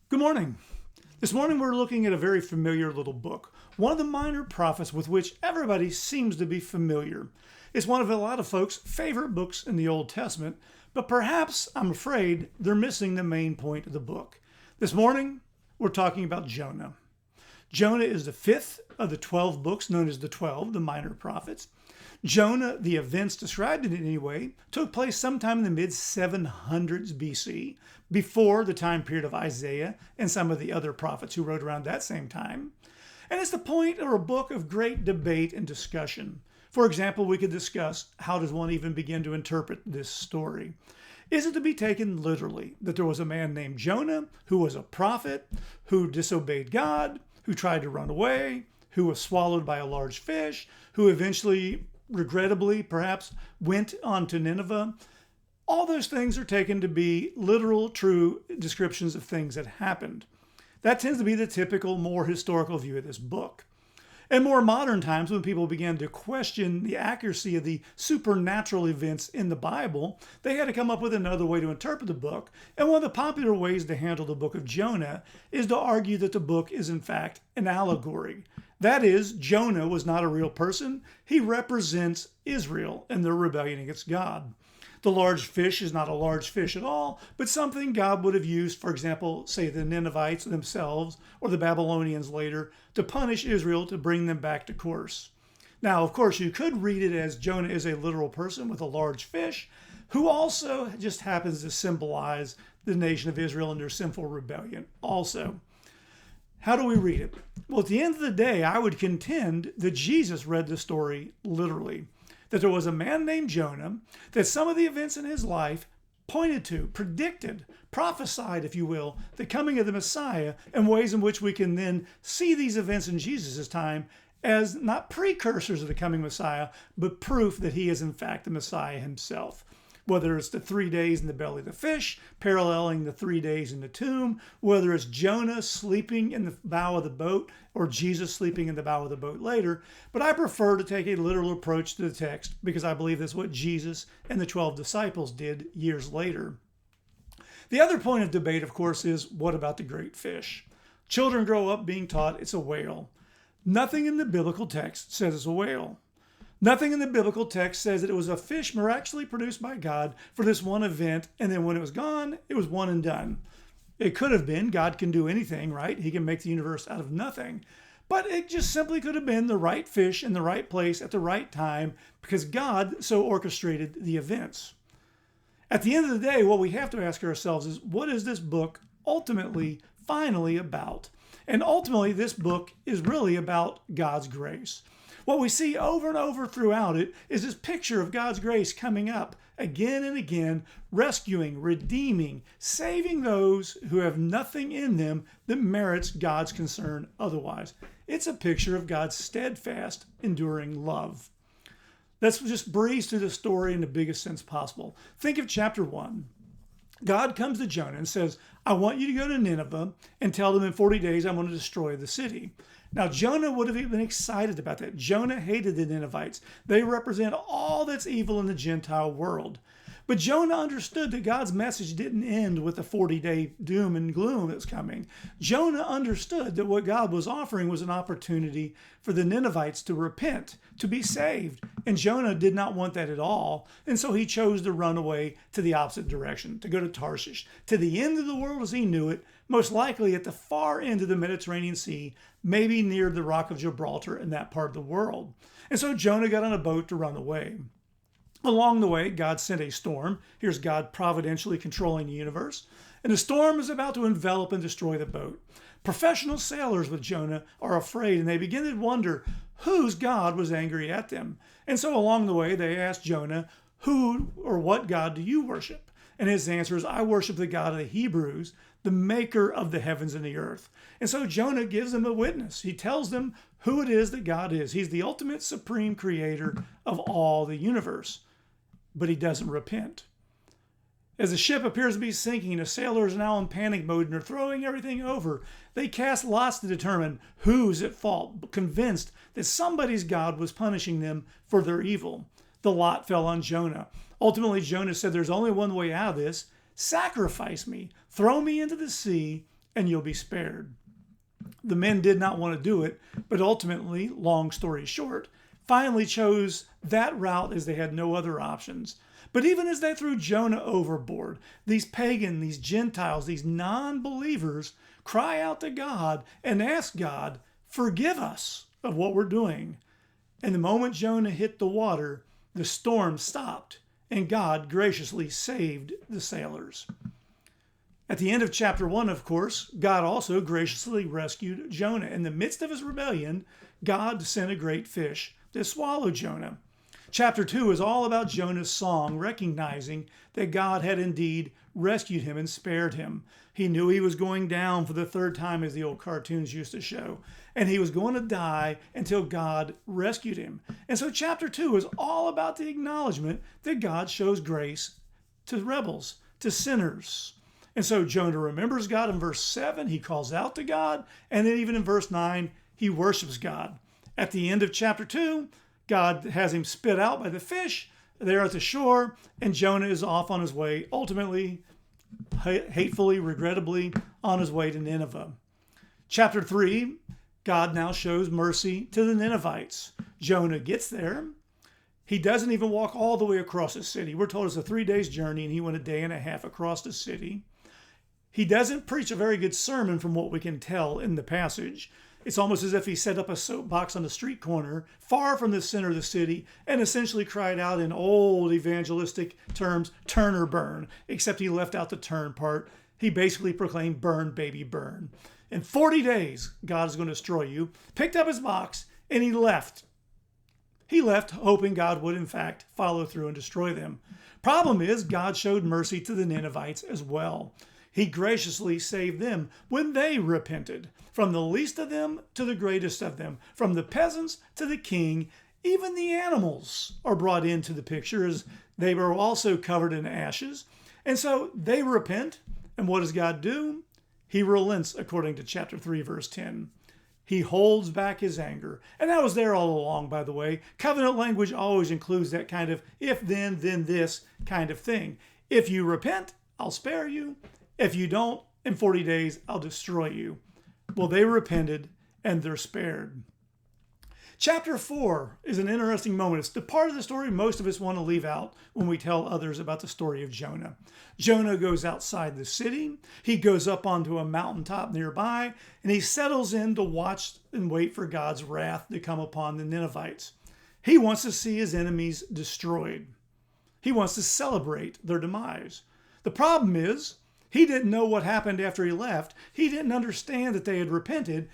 Good morning. This morning we're looking at a very familiar little book, one of the minor prophets with which everybody seems to be familiar. It's one of a lot of folks' favorite books in the Old Testament, but perhaps, I'm afraid, they're missing the main point of the book. This morning, we're talking about Jonah. Jonah is the fifth of the 12 books known as the 12, the minor prophets. Jonah, the events described in it anyway, took place sometime in the mid-700s BC, before the time period of Isaiah and some of the other prophets who wrote around that same time. And it's the point or a book of great debate and discussion. For example, we could discuss how does one even begin to interpret this story. Is it to be taken literally that there was a man named Jonah who was a prophet, who disobeyed God, who tried to run away, who was swallowed by a large fish, who eventually, regrettably, perhaps went on to Nineveh? All those things are taken to be literal, true descriptions of things that happened. That tends to be the typical, more historical view of this book. In more modern times, when people began to question the accuracy of the supernatural events in the Bible, they had to come up with another way to interpret the book. And one of the popular ways to handle the book of Jonah is to argue that the book is in fact an allegory. That is, Jonah was not a real person. He represents Israel and their rebellion against God. The large fish is not a large fish at all, but something God would have used, for example, say the Ninevites themselves or the Babylonians later, to punish Israel to bring them back to course. Now, of course, you could read it as Jonah is a literal person with a large fish, who also just happens to symbolize the nation of Israel and their sinful rebellion also. How do we read it? Well, at the end of the day, I would contend that Jesus read the story literally. That there was a man named Jonah, that some of the events in his life pointed to, predicted, prophesied, if you will, the coming of the Messiah, and ways in which we can then see these events in Jesus' time as not precursors of the coming Messiah, but proof that he is in fact the Messiah himself. Whether it's the 3 days in the belly of the fish, paralleling the 3 days in the tomb, whether it's Jonah sleeping in the bow of the boat, or Jesus sleeping in the bow of the boat later. But I prefer to take a literal approach to the text because I believe that's what Jesus and the 12 disciples did years later. The other point of debate, of course, is what about the great fish? Children grow up being taught it's a whale. Nothing in the biblical text says it's a whale. Nothing in the biblical text says that it was a fish miraculously produced by God for this one event, and then when it was gone, it was one and done. It could have been, God can do anything, right? He can make the universe out of nothing. But it just simply could have been the right fish in the right place at the right time because God so orchestrated the events. At the end of the day, what we have to ask ourselves is, what is this book ultimately, finally about? And ultimately, this book is really about God's grace. What we see over and over throughout it is this picture of God's grace coming up again and again, rescuing, redeeming, saving those who have nothing in them that merits God's concern otherwise. It's a picture of God's steadfast, enduring love. Let's just breeze through the story in the biggest sense possible. Think of chapter 1. God comes to Jonah and says, I want you to go to Nineveh and tell them in 40 days I'm going to destroy the city. Now, Jonah would have been excited about that. Jonah hated the Ninevites. They represent all that's evil in the Gentile world. But Jonah understood that God's message didn't end with the 40-day doom and gloom that's coming. Jonah understood that what God was offering was an opportunity for the Ninevites to repent, to be saved. And Jonah did not want that at all. And so he chose to run away to the opposite direction, to go to Tarshish, to the end of the world as he knew it, most likely at the far end of the Mediterranean Sea, maybe near the Rock of Gibraltar in that part of the world. And so Jonah got on a boat to run away. Along the way, God sent a storm. Here's God providentially controlling the universe. And the storm is about to envelop and destroy the boat. Professional sailors with Jonah are afraid, and they begin to wonder whose God was angry at them. And so along the way, they ask Jonah, who or what God do you worship? And his answer is, I worship the God of the Hebrews, the maker of the heavens and the earth. And so Jonah gives them a witness. He tells them who it is that God is. He's the ultimate supreme creator of all the universe. But he doesn't repent. As the ship appears to be sinking, the sailors are now in panic mode and are throwing everything over. They cast lots to determine who's at fault, convinced that somebody's God was punishing them for their evil. The lot fell on Jonah. Ultimately, Jonah said, there's only one way out of this. Sacrifice me, throw me into the sea, and you'll be spared. The men did not want to do it, but ultimately, long story short, finally chose that route as they had no other options. But even as they threw Jonah overboard, these pagan, these Gentiles, these non-believers cry out to God and ask God, forgive us of what we're doing. And the moment Jonah hit the water, the storm stopped, and God graciously saved the sailors. At the end of chapter 1, of course, God also graciously rescued Jonah. In the midst of his rebellion, God sent a great fish to swallow Jonah. Chapter 2 is all about Jonah's song, recognizing that God had indeed rescued him and spared him. He knew he was going down for the third time, as the old cartoons used to show, and he was going to die until God rescued him. And so chapter 2 is all about the acknowledgement that God shows grace to rebels, to sinners. And so Jonah remembers God in verse 7. He calls out to God. And then even in verse 9, he worships God. At the end of chapter 2, God has him spit out by the fish there at the shore, and Jonah is off on his way, ultimately, hatefully, regrettably, on his way to Nineveh. Chapter 3, God now shows mercy to the Ninevites. Jonah gets there. He doesn't even walk all the way across the city. We're told it's a 3 days journey, and he went a day and a half across the city. He doesn't preach a very good sermon from what we can tell in the passage. It's almost as if he set up a soapbox on the street corner, far from the center of the city, and essentially cried out in old evangelistic terms, turn or burn, except he left out the turn part. He basically proclaimed, burn, baby, burn. In 40 days, God is going to destroy you. Picked up his box, and he left. He left hoping God would, in fact, follow through and destroy them. Problem is, God showed mercy to the Ninevites as well. He graciously saved them when they repented. From the least of them to the greatest of them, from the peasants to the king, even the animals are brought into the picture as they were also covered in ashes. And so they repent. And what does God do? He relents, according to chapter 3, verse 10. He holds back his anger. And that was there all along, by the way. Covenant language always includes that kind of if then this kind of thing. If you repent, I'll spare you. If you don't, in 40 days, I'll destroy you. Well, they repented and they're spared. Chapter 4 is an interesting moment. It's the part of the story most of us want to leave out when we tell others about the story of Jonah. Jonah goes outside the city. He goes up onto a mountaintop nearby, and he settles in to watch and wait for God's wrath to come upon the Ninevites. He wants to see his enemies destroyed. He wants to celebrate their demise. The problem is, he didn't know what happened after he left. He didn't understand that they had repented,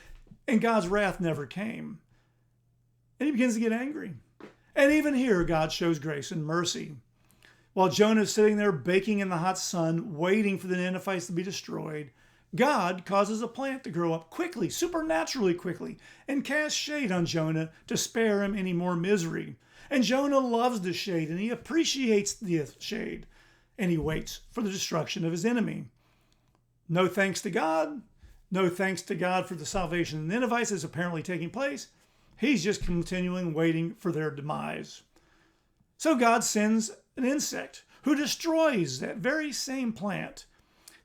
and God's wrath never came. And he begins to get angry. And even here, God shows grace and mercy. While Jonah is sitting there baking in the hot sun, waiting for the Ninevites to be destroyed, God causes a plant to grow up quickly, supernaturally quickly, and cast shade on Jonah to spare him any more misery. And Jonah loves the shade, and he appreciates the shade. And he waits for the destruction of his enemy. No thanks to God. No thanks to God for the salvation of the Ninevites is apparently taking place. He's just continuing waiting for their demise. So God sends an insect who destroys that very same plant.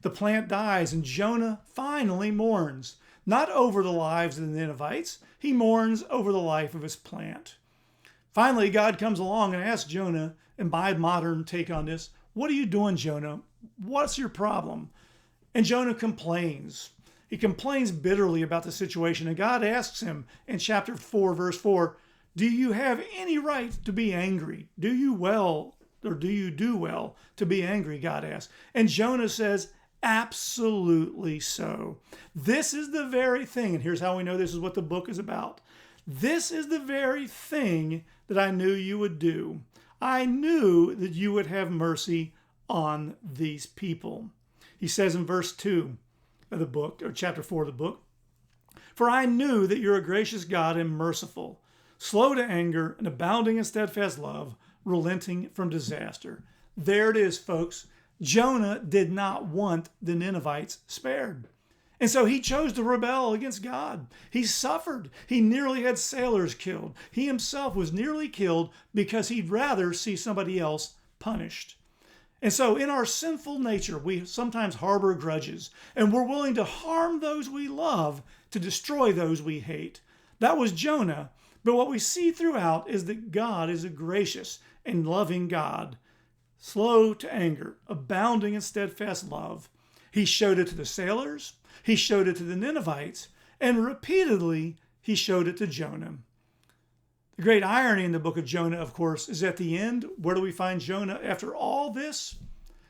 The plant dies, and Jonah finally mourns, not over the lives of the Ninevites. He mourns over the life of his plant. Finally, God comes along and asks Jonah, and my modern take on this, what are you doing, Jonah? What's your problem? And Jonah complains. He complains bitterly about the situation. And God asks him in chapter 4, verse 4, do you have any right to be angry? Do you do well to be angry? God asks. And Jonah says, absolutely so. This is the very thing. And here's how we know this is what the book is about. This is the very thing that I knew you would do. I knew that you would have mercy on these people. He says in verse 2 of the book, or chapter 4 of the book, for I knew that you're a gracious God and merciful, slow to anger and abounding in steadfast love, relenting from disaster. There it is, folks. Jonah did not want the Ninevites spared. And so he chose to rebel against God. He suffered. He nearly had sailors killed. He himself was nearly killed because he'd rather see somebody else punished. And so in our sinful nature, we sometimes harbor grudges, and we're willing to harm those we love to destroy those we hate. That was Jonah, but what we see throughout is that God is a gracious and loving God, slow to anger, abounding in steadfast love. He showed it to the sailors, he showed it to the Ninevites, and repeatedly he showed it to Jonah. The great irony in the book of Jonah, of course, is at the end, where do we find Jonah after all this?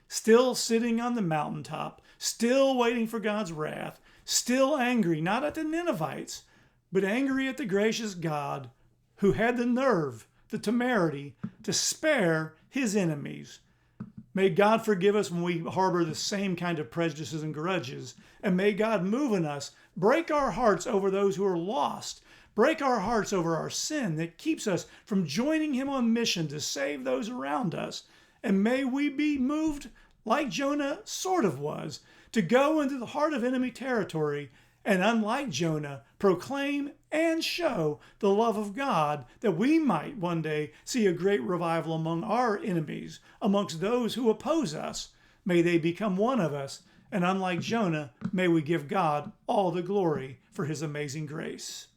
Still sitting on the mountaintop, still waiting for God's wrath, still angry, not at the Ninevites, but angry at the gracious God who had the nerve, the temerity to spare his enemies. May God forgive us when we harbor the same kind of prejudices and grudges, and may God move in us, break our hearts over those who are lost, break our hearts over our sin that keeps us from joining him on mission to save those around us. And may we be moved, like Jonah sort of was, to go into the heart of enemy territory and, unlike Jonah, proclaim and show the love of God, that we might one day see a great revival among our enemies, amongst those who oppose us. May they become one of us, and unlike Jonah, may we give God all the glory for his amazing grace.